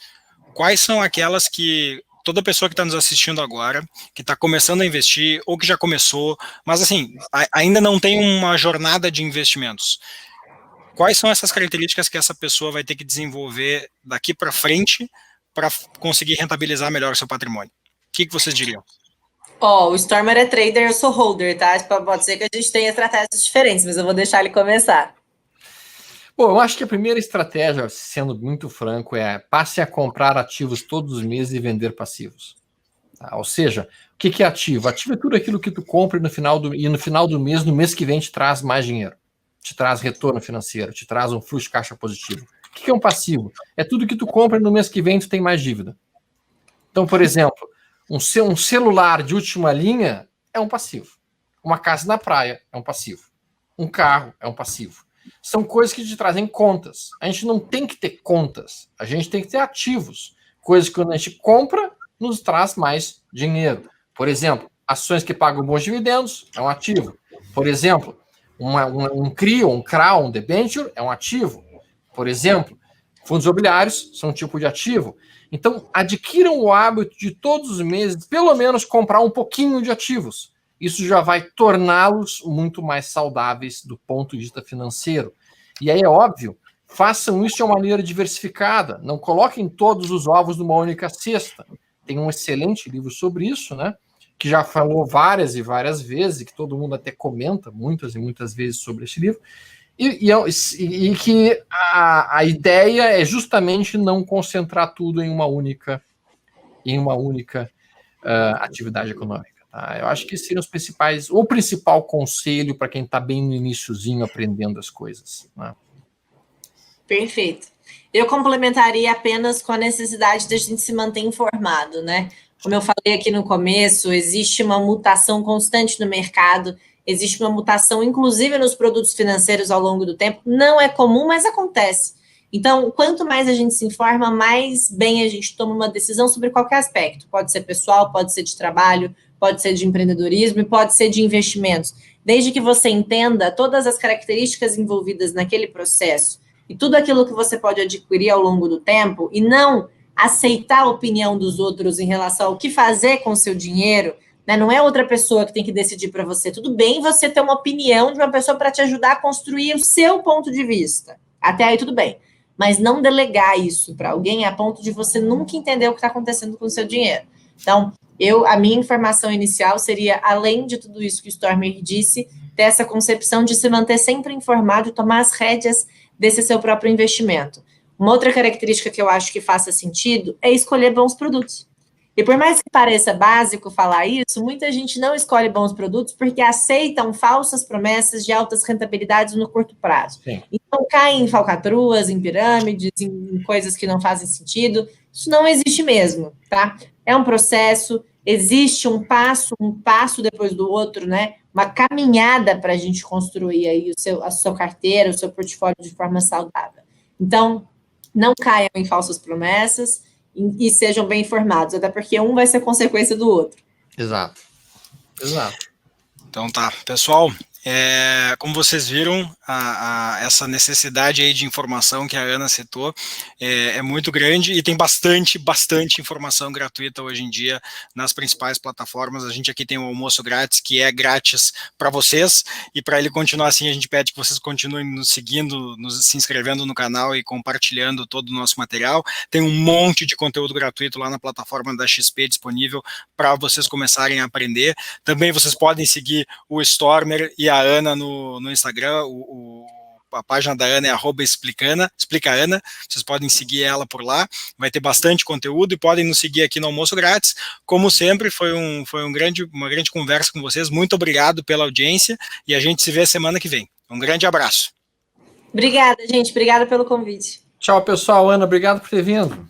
quais são aquelas que toda pessoa que está nos assistindo agora, que está começando a investir, ou que já começou, mas assim, ainda não tem uma jornada de investimentos, quais são essas características que essa pessoa vai ter que desenvolver daqui para frente para conseguir rentabilizar melhor o seu patrimônio? O que vocês diriam? O Stormer é trader, eu sou holder, tá? Pode ser que a gente tenha estratégias diferentes, mas eu vou deixar ele começar. Bom, eu acho que a primeira estratégia, sendo muito franco, passe a comprar ativos todos os meses e vender passivos. Tá? Ou seja, o que é ativo? Ativo é tudo aquilo que tu compra no final do mês, no mês que vem, te traz mais dinheiro, te traz retorno financeiro, te traz um fluxo de caixa positivo. O que é um passivo? É tudo que tu compra e no mês que vem tu tem mais dívida. Então, por exemplo, um celular de última linha é um passivo. Uma casa na praia é um passivo. Um carro é um passivo. São coisas que te trazem contas. A gente não tem que ter contas. A gente tem que ter ativos. Coisas que quando a gente compra, nos traz mais dinheiro. Por exemplo, ações que pagam bons dividendos é um ativo. Por exemplo, um CRI, um CRA, um debenture é um ativo. Por exemplo, fundos imobiliários são um tipo de ativo. Então, adquiram o hábito de todos os meses, pelo menos, comprar um pouquinho de ativos. Isso já vai torná-los muito mais saudáveis do ponto de vista financeiro. E aí é óbvio, façam isso de uma maneira diversificada. Não coloquem todos os ovos numa única cesta. Tem um excelente livro sobre isso, né? Que já falou várias e várias vezes, e que todo mundo até comenta muitas e muitas vezes sobre esse livro. E que a ideia é justamente não concentrar tudo em uma única atividade econômica. Tá? Eu acho que seriam os principais, o principal conselho para quem está bem no iniciozinho aprendendo as coisas. Né? Perfeito. Eu complementaria apenas com a necessidade de a gente se manter informado, né? Como eu falei aqui no começo, existe uma mutação constante no mercado, existe uma mutação, inclusive nos produtos financeiros ao longo do tempo. Não é comum, mas acontece. Então, quanto mais a gente se informa, mais bem a gente toma uma decisão sobre qualquer aspecto. Pode ser pessoal, pode ser de trabalho, pode ser de empreendedorismo e pode ser de investimentos. Desde que você entenda todas as características envolvidas naquele processo e tudo aquilo que você pode adquirir ao longo do tempo e não aceitar a opinião dos outros em relação ao que fazer com o seu dinheiro, né? Não é outra pessoa que tem que decidir para você. Tudo bem você ter uma opinião de uma pessoa para te ajudar a construir o seu ponto de vista. Até aí tudo bem. Mas não delegar isso para alguém a ponto de você nunca entender o que está acontecendo com o seu dinheiro. Então, a minha informação inicial seria, além de tudo isso que o Stormer disse, ter essa concepção de se manter sempre informado e tomar as rédeas desse seu próprio investimento. Uma outra característica que eu acho que faça sentido é escolher bons produtos. E por mais que pareça básico falar isso, muita gente não escolhe bons produtos porque aceitam falsas promessas de altas rentabilidades no curto prazo. Sim. Então, caem em falcatruas, em pirâmides, em coisas que não fazem sentido. Isso não existe mesmo, tá? É um processo, existe um passo depois do outro, né? Uma caminhada para a gente construir aí a sua carteira, o seu portfólio de forma saudável. Então, não caiam em falsas promessas e sejam bem informados, até porque um vai ser consequência do outro. Exato. Então tá, pessoal, como vocês viram, essa necessidade aí de informação que a Ana citou é muito grande e tem bastante informação gratuita hoje em dia nas principais plataformas. A gente aqui tem o almoço grátis, que é grátis para vocês, e para ele continuar assim, a gente pede que vocês continuem nos seguindo, se inscrevendo no canal e compartilhando todo o nosso material. Tem um monte de conteúdo gratuito lá na plataforma da XP disponível para vocês começarem a aprender. Também vocês podem seguir o Stormer e a Ana no Instagram. O a página da Ana é @explicaana, vocês podem seguir ela por lá, vai ter bastante conteúdo e podem nos seguir aqui no Almoço Grátis. Como sempre, foi uma grande conversa com vocês, muito obrigado pela audiência e a gente se vê semana que vem. Um grande abraço. Obrigada, gente, obrigada pelo convite. Tchau, pessoal. Ana, obrigado por ter vindo.